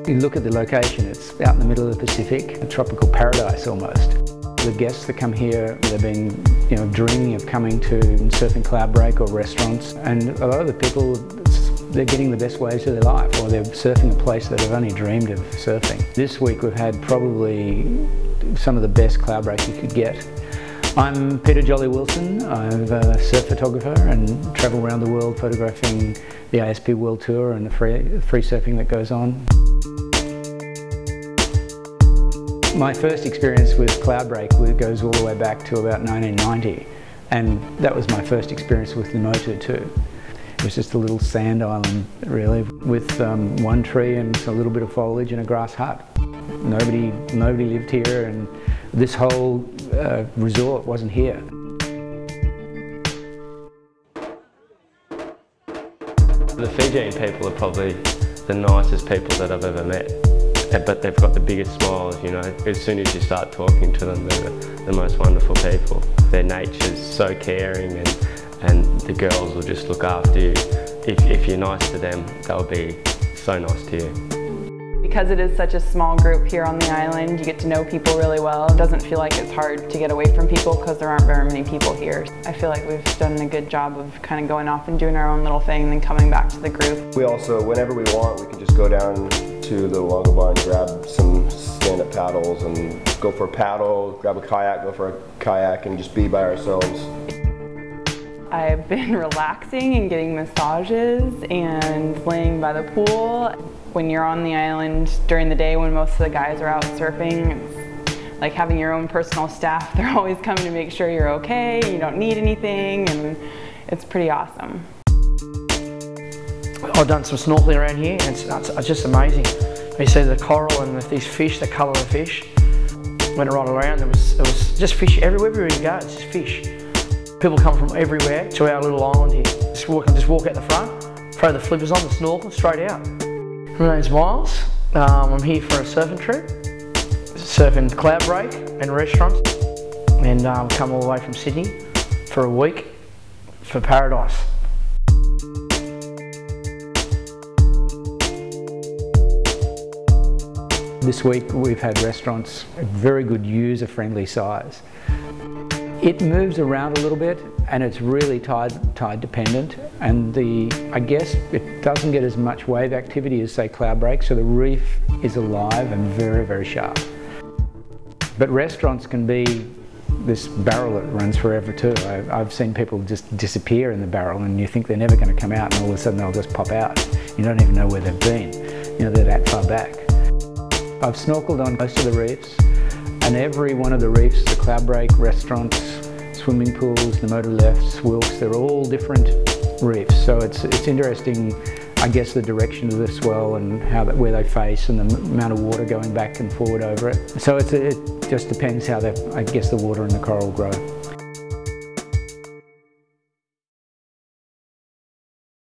You look at the location, it's out in the middle of the Pacific, a tropical paradise almost. The guests that come here, they've been dreaming of coming to surfing cloudbreak or restaurants, and a lot of the people, they're getting the best waves of their life, or they're surfing a place that they've only dreamed of surfing. This week we've had probably some of the best cloudbreak you could get. I'm Peter Jolly Wilson. I'm a surf photographer and travel around the world photographing the ASP World Tour and the free surfing that goes on. My first experience with cloudbreak goes all the way back to about 1990, and that was my first experience with Namotu too. It was just a little sand island really, with one tree and a little bit of foliage and a grass hut. Nobody lived here, and this whole resort wasn't here. The Fijian people are probably the nicest people that I've ever met. But they've got the biggest smiles, As soon as you start talking to them, they're the most wonderful people. Their nature's so caring, and the girls will just look after you. If you're nice to them, they'll be so nice to you. Because it is such a small group here on the island, you get to know people really well. It doesn't feel like it's hard to get away from people because there aren't very many people here. I feel like we've done a good job of kind of going off and doing our own little thing and then coming back to the group. We also, whenever we want, we can just go down to the Wagga bar and grab some stand-up paddles and go for a paddle, grab a kayak, go for a kayak, and just be by ourselves. I've been relaxing and getting massages and laying by the pool. When you're on the island during the day when most of the guys are out surfing, it's like having your own personal staff. They're always coming to make sure you're okay, you don't need anything, and it's pretty awesome. I've done some snorkeling around here, and it's just amazing. You see the coral and these fish, the colour of the fish. Went right around, it was just fish everywhere you go, it's just fish. People come from everywhere to our little island here. Just walk out the front, throw the flippers on, the snorkel, straight out. My name's Miles. I'm here for a surfing trip, surfing cloudbreak and restaurants, and come all the way from Sydney for a week for paradise. This week we've had restaurants, a very good user-friendly size. It moves around a little bit, and it's really tide dependent, and I guess it doesn't get as much wave activity as say cloudbreak, so the reef is alive and very, very sharp. But restaurants can be this barrel that runs forever too. I've seen people just disappear in the barrel, and you think they're never going to come out, and all of a sudden they'll just pop out. You don't even know where they've been. They're that far back. I've snorkeled on most of the reefs, and every one of the reefs, the cloudbreak, restaurants, swimming pools, Namotu lefts, Wilkes, they're all different reefs. So it's interesting, I guess, the direction of the swell and where they face and the amount of water going back and forward over it. So it just depends how I guess the water and the coral grow.